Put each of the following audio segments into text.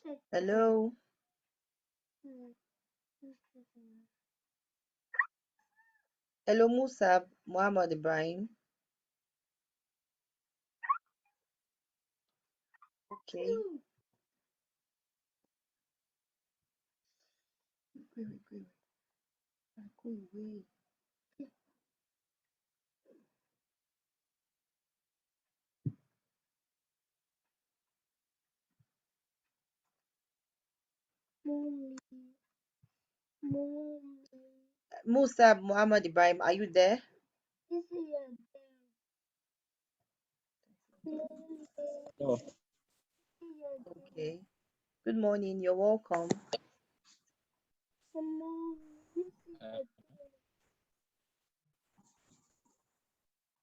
Hello. Hello, Musa Muhammad Ibrahim. Okay. Musa Muhammad Ibrahim, are you there? Oh, Okay. Good morning. You're welcome. uh,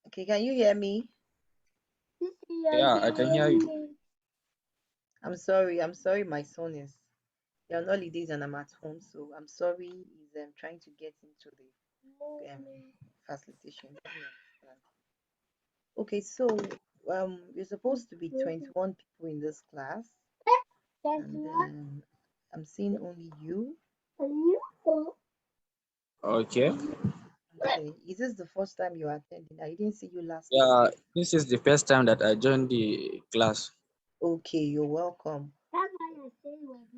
Okay, can you hear me? yeah, I can hear you. I'm sorry. My son is on holidays and I'm at home, so I'm sorry. He's trying to get into the facilitation. Let me understand. Okay, so you're supposed to be 21 people in this class, and I'm seeing only you. Okay. Okay, is this the first time you are attending? I didn't see you last week. Yeah, this is the first time that I joined the class. Okay, you're welcome.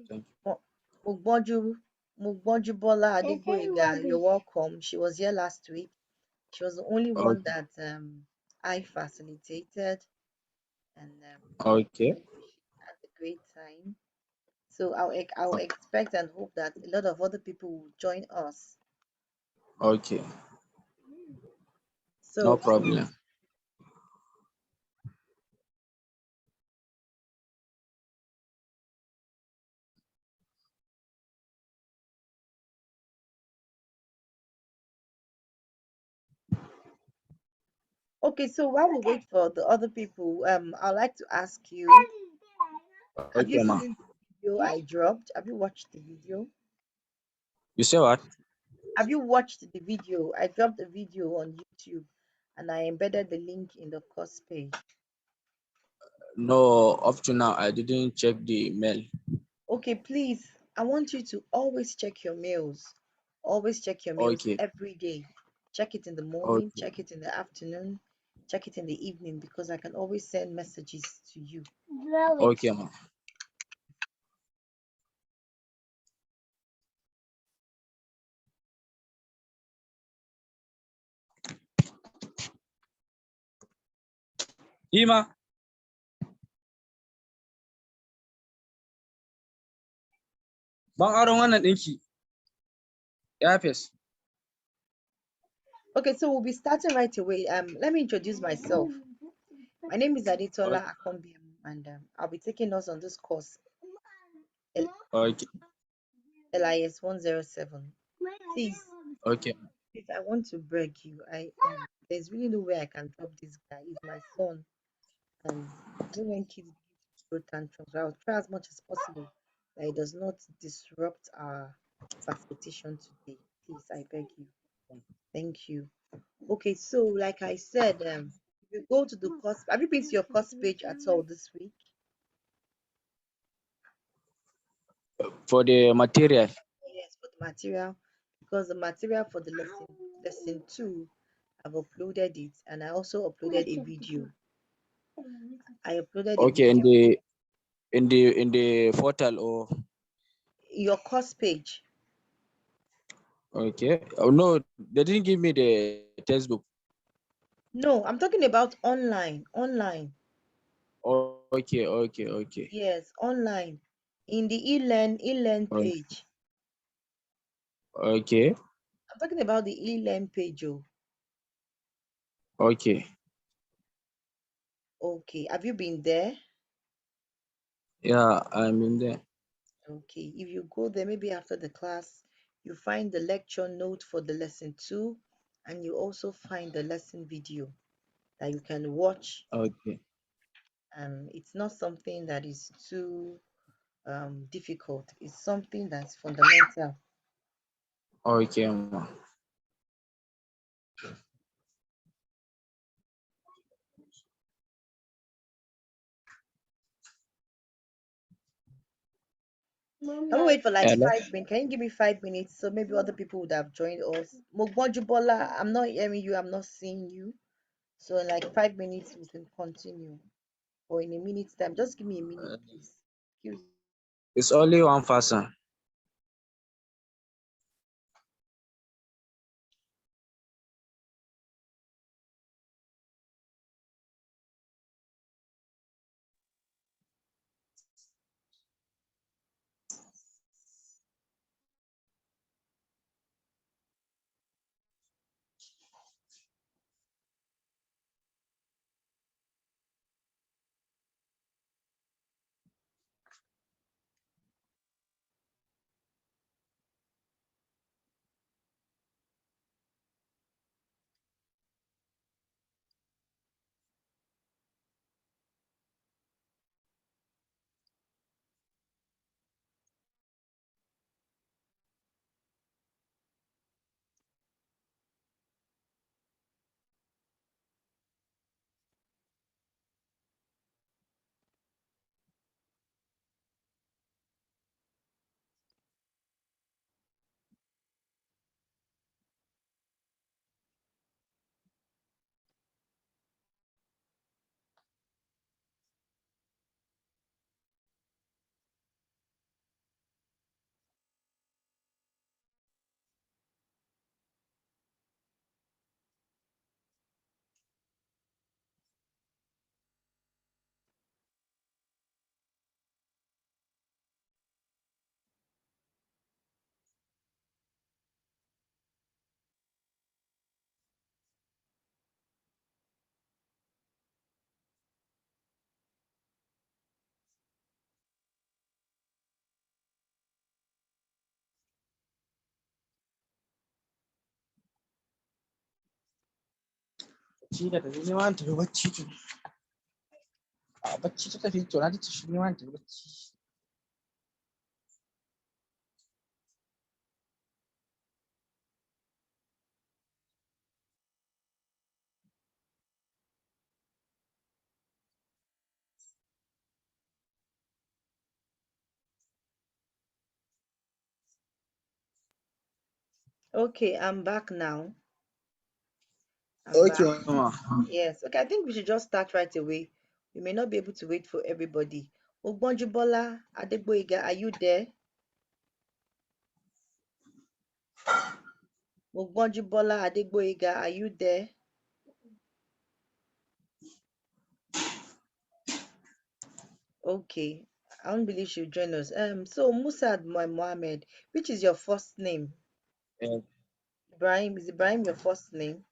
Thank Mo- Mogbonju Mogbonjubola Adegboyega, you're welcome. She was here last week. She was the only you. one Okay. that I facilitated, and Okay. she had a great time. So I'll expect and hope that a lot of other people will join us. Okay. No So problem. okay, so while we wait for the other people, I'd like to ask you, have you Okay, ma. seen the video I dropped? Have you watched the video? You say what? Have you watched the video? I dropped a video on YouTube and I embedded the link in the course page. No, up to now I didn't check the mail. Okay, please, I want you to always check your mails. Always check your mails Okay. every day. Check it in the morning, Okay. check it in the afternoon, check it in the evening because I can always send messages to you. Okay, ma. Ima, ban aron wannan ɗinki. Yafes. Okay, so we'll be starting right away. Let me introduce myself. My name is Aditola Akombiam, and I'll be taking us on this course, Okay. LIS 107. Please, Okay. if I want to beg you, there's really no way I can drop this guy. He's my son, and you know when kids throw tantrums, so I'll try as much as possible that it does not disrupt our facilitation today. Please, I beg you. Thank you. Okay, so like I said, if you go to the course, have you been to your course page at all this week? For the material. Yes, for the material, because the material for the lesson two, I've uploaded it, and I also uploaded a video. I uploaded a Okay, in video. the portal or Your course page. okay. Oh no, they didn't give me the textbook. No, I'm talking about online. Online. Okay, okay, okay. Yes, online. In the e-learn page. Okay, I'm talking about the e-learn page. Oh, okay. okay. Have you been there? Yeah, I'm in there. Okay. If you go there, maybe after the class, you find the lecture note for the lesson two, and you also find the lesson video that you can watch. Okay, It's not something that is too difficult. It's something that's fundamental. okay, ma. Can we wait for like Hello. 5 minutes? Can you give me 5 minutes so maybe other people would have joined us? Mogbojubola, I'm not hearing you. I'm not seeing you. So in like 5 minutes we can continue, or in a minute's time. Just give me a minute, please. Excuse me. It's only one person. Bacci da tafi neman tafi bacci to. A bacci ta tafi to na ta tafi neman tafi bacci. Okay, I'm back now. I'm Okay, back. mama. Yes. Okay, I think we should just start right away. We may not be able to wait for everybody. Ogbonjubola Adegboyega, are you there? Ogbonjubola Adegboyega, are you there? Okay. I don't believe she'll join us. So Musad Mohammed, which is your first name? Yeah. Ibrahim, is Ibrahim your first name?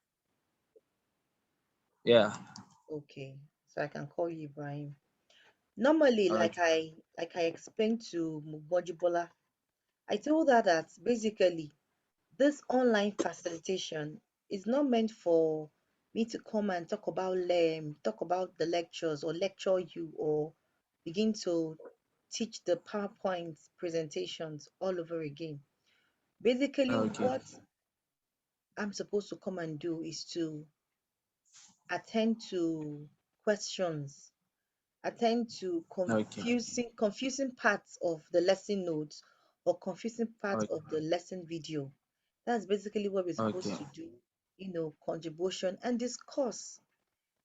Yeah. Okay. So I can call you Ibrahim. Normally, like Okay. I like I explained to Mugbojibola, I told her that basically this online facilitation is not meant for me to come and talk about talk about the lectures or lecture you or begin to teach the PowerPoint presentations all over again. Basically, Okay. what I'm supposed to come and do is to attend to questions, attend to Okay. confusing parts of the lesson notes or confusing parts Okay. of the lesson video. That's basically what we're supposed Okay. to do, contribution and discuss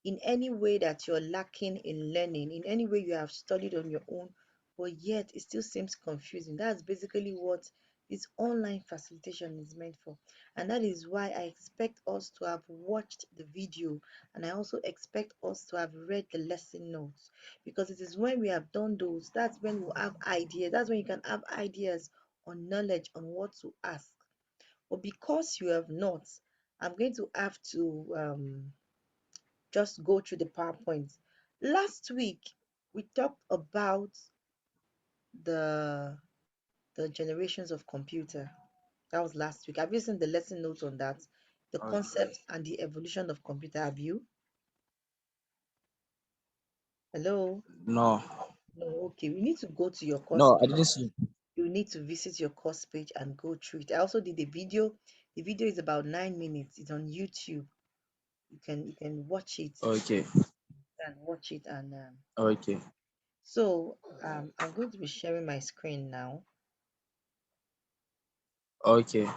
in any way that you're lacking in learning, in any way you have studied on your own, but yet it still seems confusing. That's basically what this online facilitation is meant for. And that is why I expect us to have watched the video and I also expect us to have read the lesson notes because it is when we have done those, that's when we'll have ideas. That's when you can have ideas on knowledge on what to ask. But because you have not, I'm going to have to just go through the PowerPoint. Last week, we talked about the the generations of computer. That was last week. Have you seen the lesson notes on that? The Okay. concept and the evolution of computer. Have you? Hello? No. No, okay. We need to go to your course No, I page. didn't see. You need to visit your course page and go through it. I also did a video. The video is about 9 minutes. It's on YouTube. You can watch it Okay. and Okay. so I'm going to be sharing my screen now. Okay.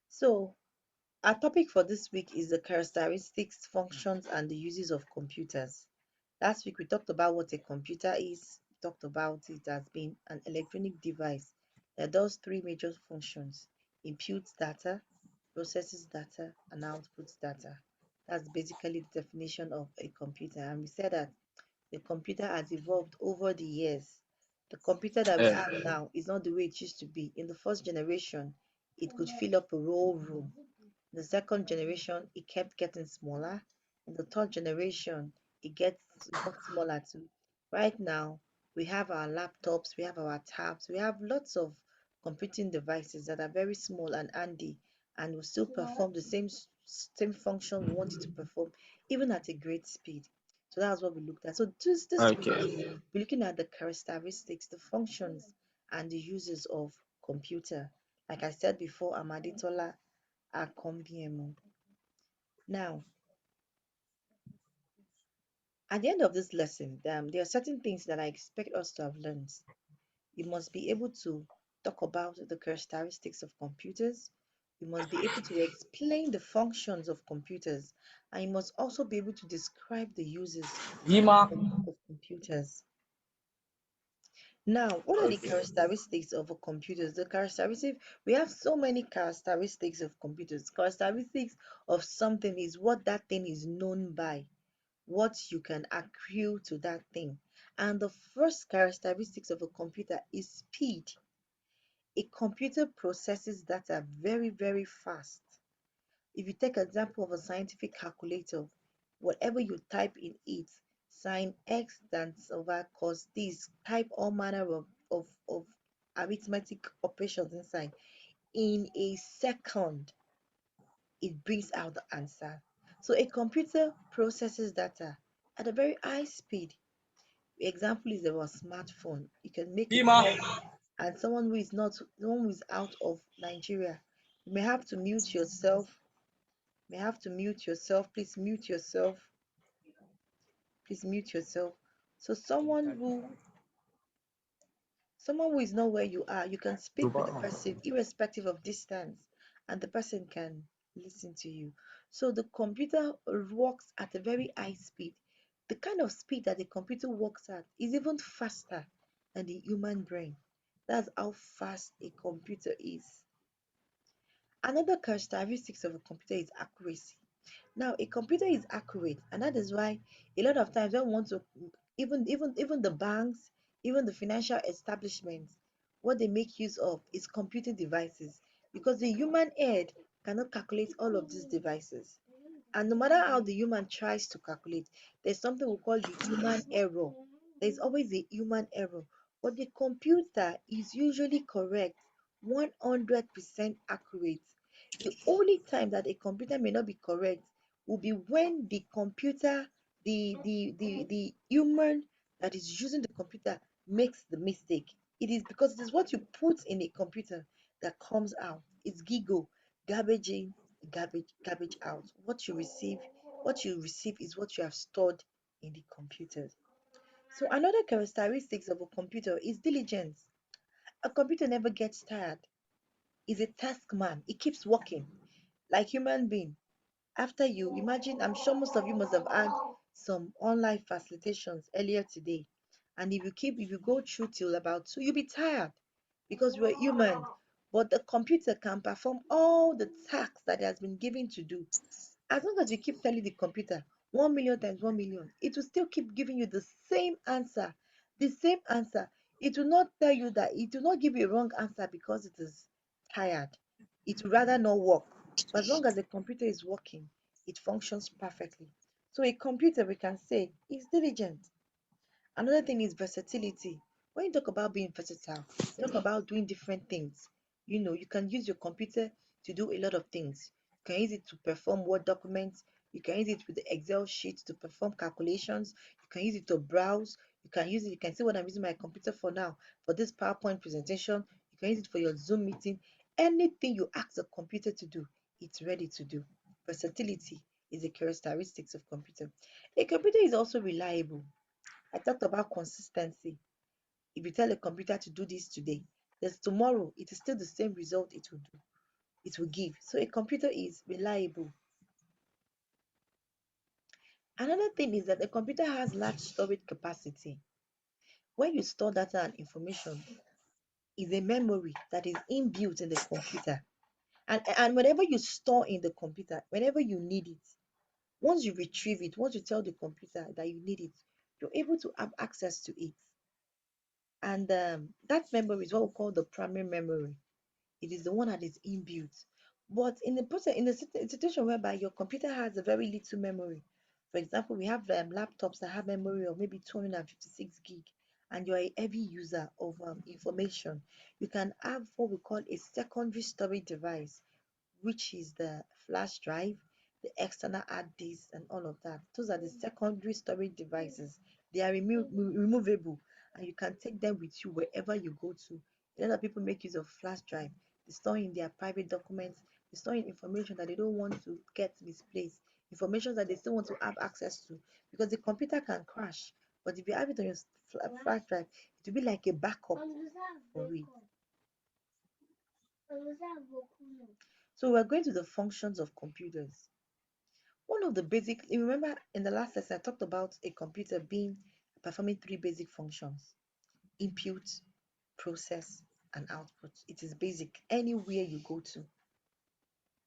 So, our topic for this week is the characteristics, functions, and the uses of computers. Last week, we talked about what a computer is. We talked about it as being an electronic device that does three major functions: inputs data, processes data, and outputs data. That's basically the definition of a computer. And we said that the computer has evolved over the years. The computer that we Yeah. have now is not the way it used to be. In the first generation, it could fill up a whole room. In the second generation, it kept getting smaller. In the third generation, it got smaller too. Right now, we have our laptops, we have our tabs, we have lots of computing devices that are very small and handy and will still perform the same function we want it to perform, even at a great speed. So that's what we looked at. So this week, Okay. we're looking at the characteristics, the functions, and the uses of computer. Like I said before, I'm Aditola Akombiemo. Now, at the end of this lesson, there are certain things that I expect us to have learned. You must be able to talk about the characteristics of computers. You must be able to explain the functions of computers. And you must also be able to describe the uses Yima. of computers. Now, what are the Okay. characteristics of a computer? The characteristic, we have so many characteristics of computers. Characteristics of something is what that thing is known by, what you can accrue to that thing. And the first characteristics of a computer is speed. A computer processes data very, very fast. If you take example of a scientific calculator, whatever you type in it, sine x that's over cos this, type all manner of arithmetic operations inside. In a second, it brings out the answer. So a computer processes data at a very high speed. Example is our smartphone. You can make a Yima. call and someone who is out of Nigeria, you may have to mute yourself. Please mute yourself. Please mute yourself. So someone who is not where you are, you can speak with the person irrespective of distance, and the person can listen to you. So the computer works at a very high speed. The kind of speed that the computer works at is even faster than the human brain. That's how fast a computer is. Another characteristics of a computer is accuracy. Now, a computer is accurate, and that is why a lot of times when we want to, even the banks, even the financial establishments, what they make use of is computing devices, because the human head cannot calculate all of these devices. And no matter how the human tries to calculate, there's something we call the human error. There's always a human error. But the computer is usually correct, 100% accurate. The only time that a computer may not be correct will be when the computer, the human that is using the computer makes the mistake. It is because it is what you put in a computer that comes out. It's GIGO, garbage in, garbage out. What you receive is what you have stored in the computer. So another characteristics of a computer is diligence. A computer never gets tired. It's a task man. It keeps working like human being. After you imagine, I'm sure most of you must have had some online facilitations earlier today. And if you go through till about two, you'll be tired because we're human. But the computer can perform all the tasks that it has been given to do. As long as you keep telling the computer 1 million times 1 million, it will still keep giving you the same answer. The same answer. It will not tell you that, it will not give you a wrong answer because it is tired. It will rather not work. But as long as the computer is working, it functions perfectly. So a computer, we can say, is diligent. Another thing is versatility. When you talk about being versatile, you talk about doing different things. You can use your computer to do a lot of things. You can use it to perform Word documents. You can use it with the Excel sheet to perform calculations. You can use it to browse. You can see what I'm using my computer for now. For this PowerPoint presentation, you can use it for your Zoom meeting. Anything you ask the computer to do, it's ready to do. Versatility is a characteristics of computer. A computer is also reliable. I talked about consistency. If you tell a computer to do this today, There's tomorrow, it is still the same result it will give. So a computer is reliable. Another thing is that a computer has large storage capacity. When you store data and information, is a memory that is inbuilt in the computer. And whatever you store in the computer, whenever you need it, once you retrieve it, once you tell the computer that you need it, you're able to have access to it. And that memory is what we call the primary memory. It is the one that is inbuilt. But in the process, in a situation whereby your computer has a very little memory, for example, we have laptops that have memory of maybe 256 gig, and you're a heavy user of information, you can have what we call a secondary storage device, which is the flash drive, the external hard disk, and all of that. Those are the secondary storage devices. They are removable, and you can take them with you wherever you go to. A lot of people make use of flash drive. They store in their private documents, they store in information that they don't want to get misplaced, information that they still want to have access to, because the computer can crash. But if you have it on your flash drive, it will be like a backup for it. So we're going to the functions of computers. One of the basic, you remember in the last lesson, I talked about a computer being performing three basic functions: input, process, and output. It is basic anywhere you go to.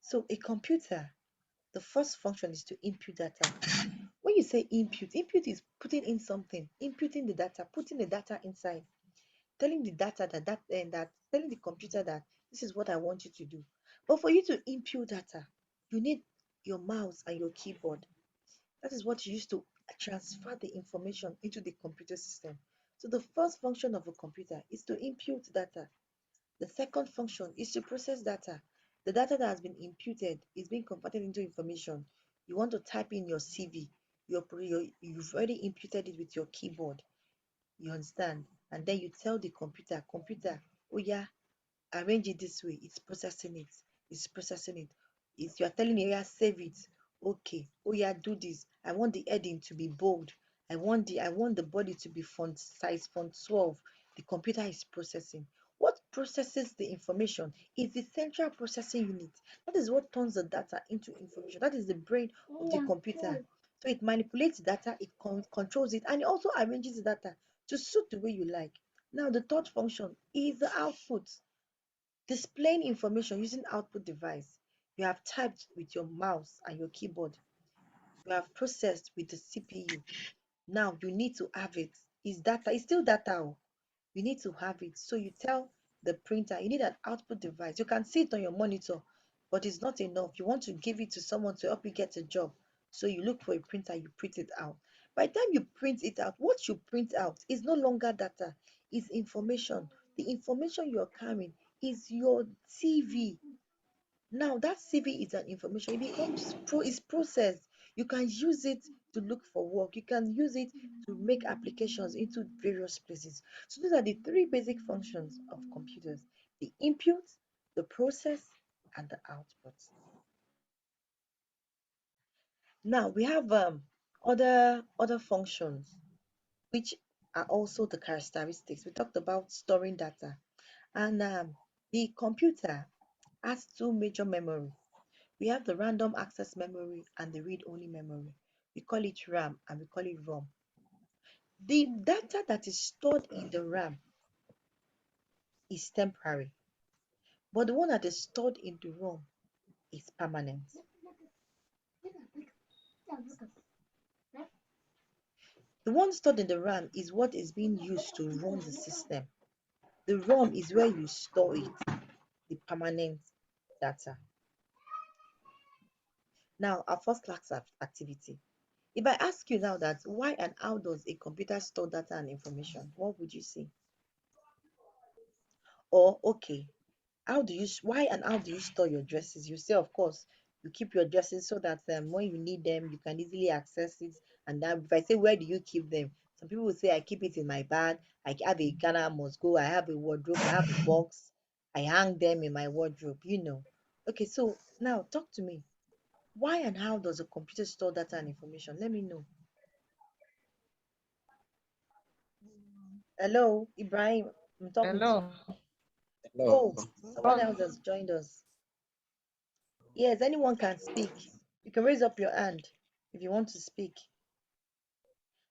So a computer, the first function is to input data. When you say input is putting in something, inputting the data, putting the data inside, telling the data that telling the computer that this is what I want you to do. But for you to input data, you need your mouse and your keyboard. That is what you use to transfer the information into the computer system. So the first function of a computer is to input data. The second function is to process data. The data that has been imputed is being converted into information. You want to type in your CV, you've already imputed it with your keyboard. You understand? And then you tell the computer, oh yeah, arrange it this way. It's processing it. It's processing it. It's you are telling it, yeah, save it. Okay. Oh yeah, do this. I want the heading to be bold. I want the body to be font 12. The computer is processing. What processes the information is the central processing unit. That is what turns the data into information. That is the brain of the computer. So it manipulates data, it controls it, and it also arranges the data to suit the way you like. Now, the third function is the output. Displaying information using output device. You have typed with your mouse and your keyboard. You have processed with the CPU. Now you need to have it. It's data. It's still data. Oh. You need to have it. So you tell the printer you need an output device. You can see it on your monitor, but it's not enough. You want to give it to someone to help you get a job. So you look for a printer, you print it out. By the time you print it out, what you print out is no longer data, it's information. The information you're carrying is your CV. Now that CV is an information. It becomes is processed. You can use it to look for work. You can use it to make applications into various places. So those are the three basic functions of computers: the input, the process, and the output. Now we have other functions which are also the characteristics. We talked about storing data, and the computer has two major memory. We have the random access memory and the read-only memory. We call it RAM and we call it ROM. The data that is stored in the RAM is temporary, but the one that is stored in the ROM is permanent. The one stored in the RAM is what is being used to run the system. The ROM is where you store it, the permanent data. Now, our first class activity. If I ask you now that why and how does a computer store data and information, what would you say? Or okay, why and how do you store your dresses? You say, of course, you keep your dresses so that when you need them, you can easily access it. And then if I say, where do you keep them? Some people will say, I keep it in my bag. I have a Ghana must go. I have a wardrobe. I have a box. I hang them in my wardrobe. Okay, so now talk to me. Why and how does a computer store data and information? Let me know. Hello, Ibrahim. I'm talking to Hello. you. Hello. Oh, someone else has joined us. Yes, anyone can speak. You can raise up your hand if you want to speak.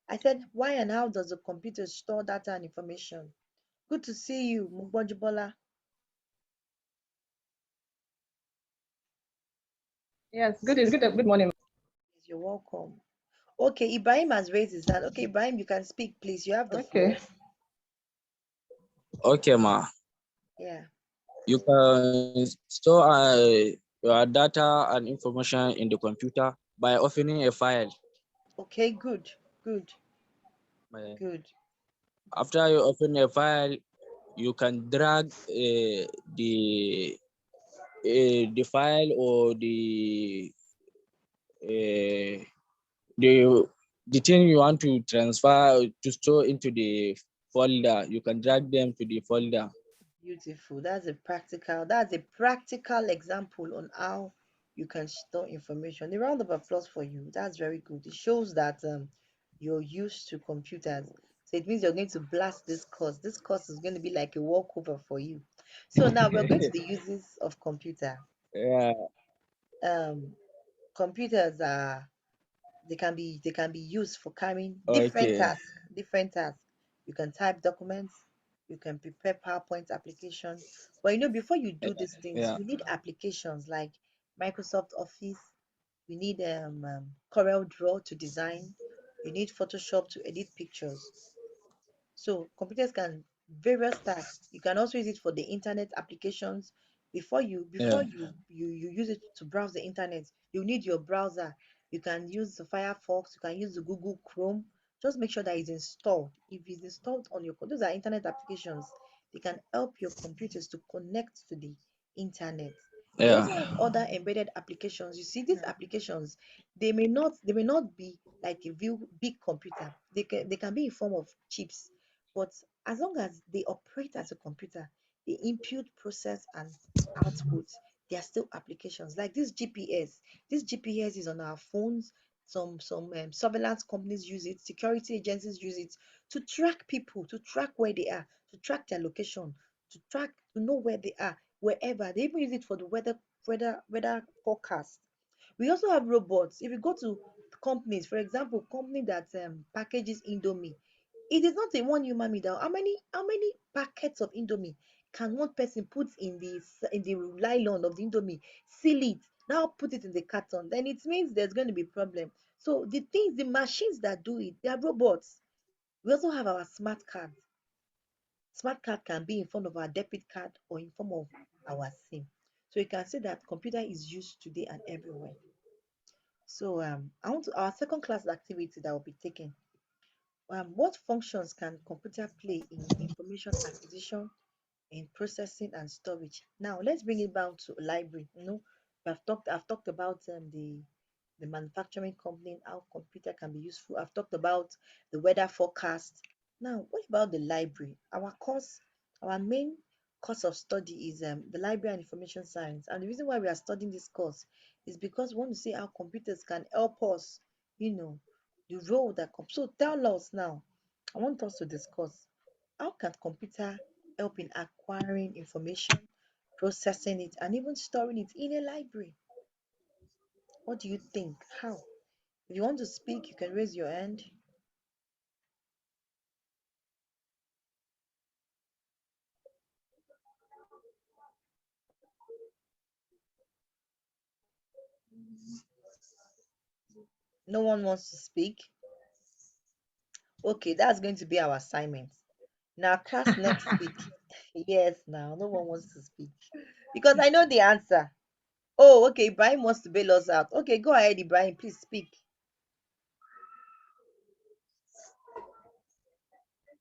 I said, why and how does the computer store data and information? Good to see you, Mugbojibola. Yes, good morning. Yes, you're welcome. Okay, Ibrahim has raised his hand. Okay, Ibrahim, you can speak, please. You have the Okay. floor. Okay, ma. Yeah. You can store your data and information in the computer by opening a file. Okay, good, good, By- good. After you open a file, you can drag the file or uh, the the thing you want to transfer to store into the folder. You can drag them to the folder. Beautiful. That's a practical example on how you can store information. A round of applause for you. That's very good. It shows that you're used to computers. So it means you're going to blast this course. This course is going to be like a walkover for you. So now we're going to the uses of computer. Yeah. Um, computers are they can be used for carrying different Okay. tasks. Different tasks. You can type documents, you can prepare PowerPoint application. But before you do these things, Yeah. you need applications like Microsoft Office, you need Corel Draw to design, you need Photoshop to edit pictures. So computers can various tasks. You can also use it for the internet applications. Before you Yeah. before you you, you use it to browse the internet, you need your browser. You can use the Firefox, you can use the Google Chrome. Just make sure that it's installed. If it's installed on your those are internet applications. They can help your computers to connect to the internet. We Yeah. also have other embedded applications. You see, these applications, they may not be like a big computer. They can be in form of chips, but as long as they operate as a computer, they input, process, and output, they are still applications. Like this GPS. This GPS is on our phones. Some surveillance companies use it, security agencies use it to track people, to track where they are, to track their location, to know where they are, wherever. They even use it for the weather forecast. We also have robots. If you go to companies, for example, company that packages Indomie, it is not a one human being. How many packets of Indomie can one person put in the nylon of the Indomie, seal it, now put it in the carton? Then it means there's going to be problem. So the machines that do it, they are robots. We also have our smart cards. Smart card can be in front of our debit card or in form of our SIM. So you can see that computer is used today and everywhere. So our second class activity that will be taken. What functions can computer play in information acquisition, in processing and storage? Now let's bring it down to library. I've talked about the manufacturing company, how computer can be useful. I've talked about the weather forecast. Now, what about the library? Our main course of study is the library and information science. And the reason why we are studying this course is because we want to see how computers can help us, you know, the role that so tell us now. I want us to discuss how can computer help in acquiring information, processing it, and even storing it in a library? What do you think? How? If you want to speak, you can raise your hand. No one wants to speak. Okay, that's going to be our assignment. Now, class next week. Yes, now, no one wants to speak. Because I know the answer. Oh, okay, Ibrahim wants to bail us out. Okay, go ahead, Ibrahim, please speak.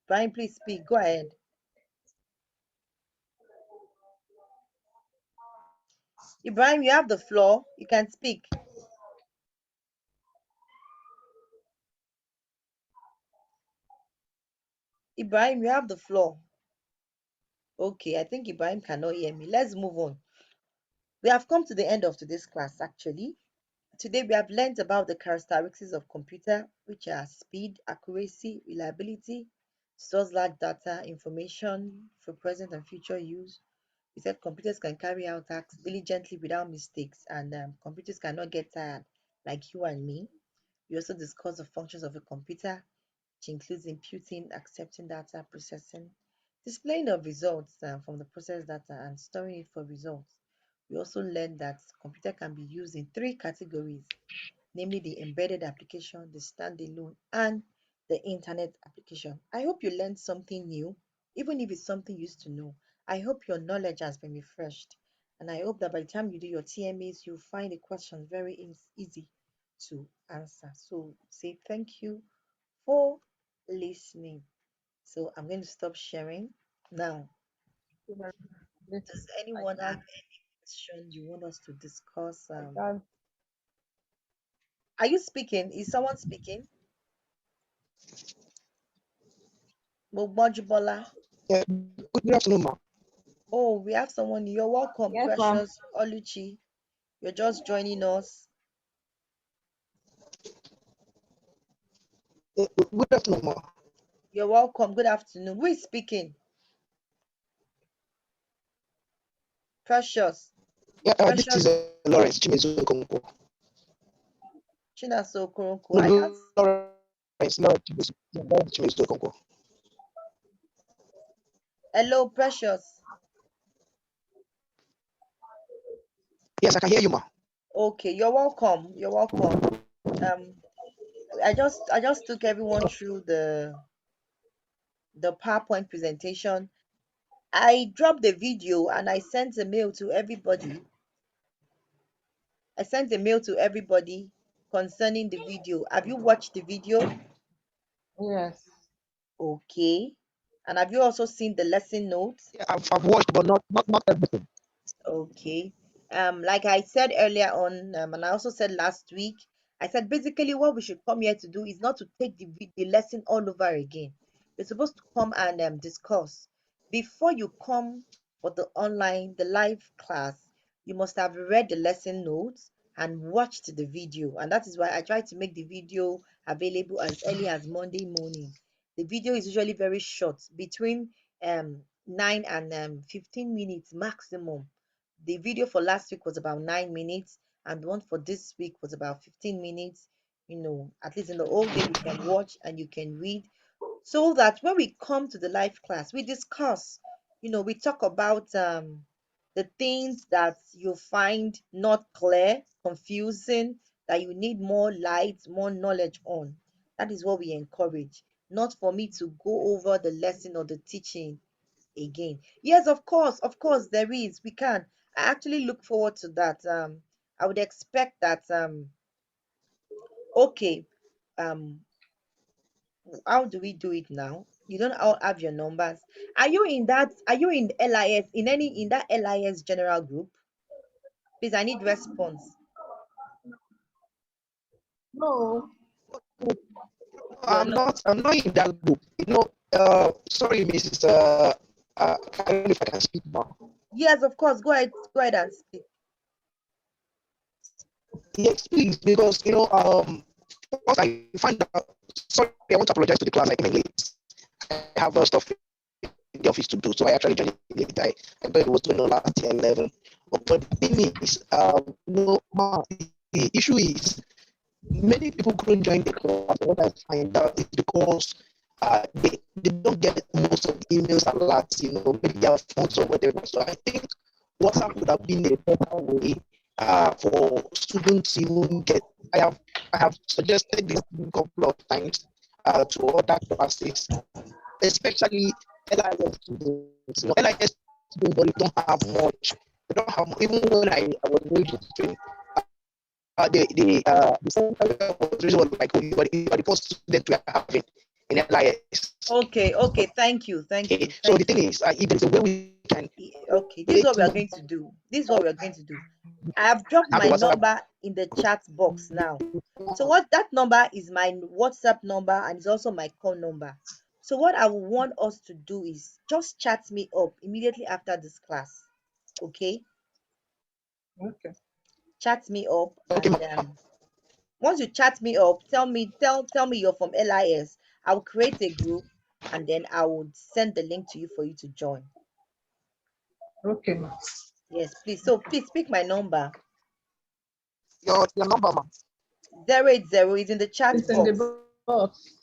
Ibrahim, please speak. Go ahead. Ibrahim, you have the floor. You can speak. Ibrahim, you have the floor. Okay, I think Ibrahim cannot hear me. Let's move on. We have come to the end of today's class, actually. Today we have learned about the characteristics of computer, which are speed, accuracy, reliability, stores large data, information for present and future use. We said computers can carry out tasks diligently without mistakes, and computers cannot get tired like you and me. We also discussed the functions of a computer, which includes imputing, accepting data, processing, displaying of results from the processed data, and storing it for results. We also learned that computer can be used in three categories, namely the embedded application, the standalone, and the internet application. I hope you learned something new, even if it's something you used to know. I hope your knowledge has been refreshed, and I hope that by the time you do your TMAs, you'll find the questions very easy to answer. So say thank you for listening. So I'm going to stop sharing now. Does I anyone have can't. any question you want us to discuss? I can't. Are you speaking? Is someone speaking? Bola. Yeah, good afternoon, ma. Oh, we have someone. You're welcome, Yes, ma'am. Precious Oluchi. You're just joining us. Good afternoon, ma. You're welcome. Good afternoon. Who is speaking? Precious. Yeah, this Precious is Lawrence Chimezu Okonkwo. Chinaso Okoronko. No, I can't. Lawrence Chimezu. Yeah, Lawrence Chimezu Okonkwo. Hello, Precious. Yes, I can hear you, ma. Okay, you're welcome. You're welcome. Um, I just took everyone through the PowerPoint presentation. I dropped the video and I sent a mail to everybody. I sent a mail to everybody concerning the video. Have you watched the video? Yes. Okay. And have you also seen the lesson notes? Yeah, I've watched, but not everything. Okay. Like I said earlier on, and I also said last week, I said basically what we should come here to do is not to take the lesson all over again. You're supposed to come and discuss. Before you come for the live class, you must have read the lesson notes and watched the video. And that is why I try to make the video available as early as Monday morning. The video is usually very short, between 9 and 15 minutes maximum. The video for last week was about 9 minutes, and the one for this week was about 15 minutes. At least in the whole day, you can watch and you can read, so that when we come to the live class, we discuss. We talk about the things that you find not clear, confusing, that you need more light, more knowledge on. That is what we encourage, not for me to go over the lesson or the teaching again. Yes, of course, there is. We can. I actually look forward to that. I would expect that. Okay. Um, how do we do it now? You don't all have your numbers. Are you in that? Are you in LIS? In that LIS general group? Please, I need response. No. You're I'm not. not. I'm not in that group. Sorry, Mrs. I don't know if I can speak now. Yes, of course. Go ahead. Go ahead and speak. Yes, please, because once I find out. Sorry, I want to apologize to the class. I came in late. I have stuff in the office to do, so I actually joined late. I thought it was going on last year 11. But the thing is, the issue is many people couldn't join the class. What I find out is because they don't get most of the emails alerts, maybe their phones or whatever. So I think WhatsApp would have been a better way for students to even get. I have I have suggested this a couple of times to other classes, especially LIS students. LIS students don't have much. They don't have, even when I was registering, the center was really like, oh, you are the first student we are having in LIS. Okay. Okay. Thank you. Thank Okay, you. so the Thank thing you. is, if there's a way we can Okay. This is relate what we are to going to do. This is what we are going to do. I have dropped have a my WhatsApp number in the chat box now. So what that number is my WhatsApp number and it's also my call number. So what I will want us to do is just chat me up immediately after this class. Okay? Okay. Chat me up, okay, and once you chat me up, tell me you're from LIS. I'll create a group and then I would send the link to you for you to join. Okay, ma. Yes, please. So please pick my number. Your number, ma'am. 080 is in the chat It's in the box. box.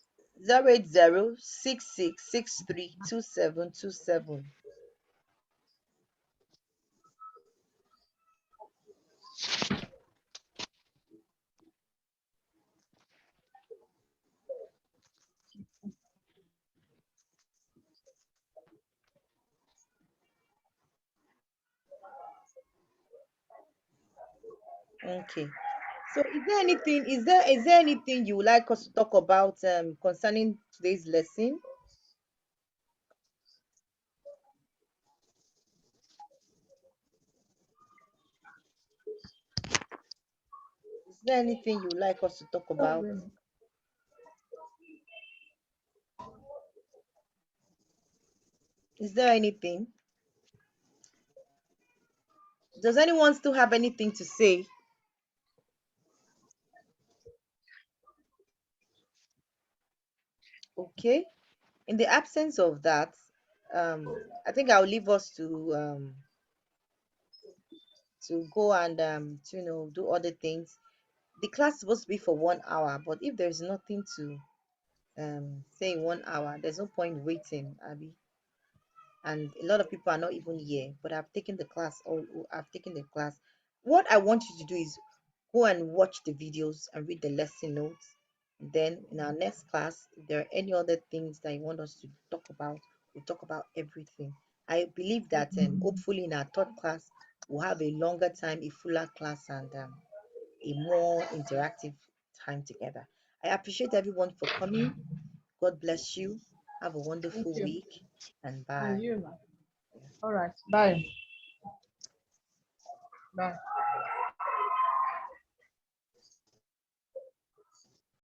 080 6663 2727. Okay. So is there anything you would like us to talk about concerning today's lesson? Is there anything you would like us to talk Not about? really. Is there anything? Does anyone still have anything to say? Okay. In the absence of that, I think I'll leave us to go and to do other things. The class is supposed to be for 1 hour, but if there's nothing to say in 1 hour, there's no point waiting, Abby. And a lot of people are not even here, but I've taken the class. I've taken the class. What I want you to do is go and watch the videos and read the lesson notes. Then in our next class, if there are any other things that you want us to talk about, we'll talk about everything. I believe that hopefully in our third class, we'll have a longer time, a fuller class, and a more interactive time together. I appreciate everyone for coming. God bless you. Have a Thank wonderful you. week and And bye. you, ma. All right. Bye. Bye.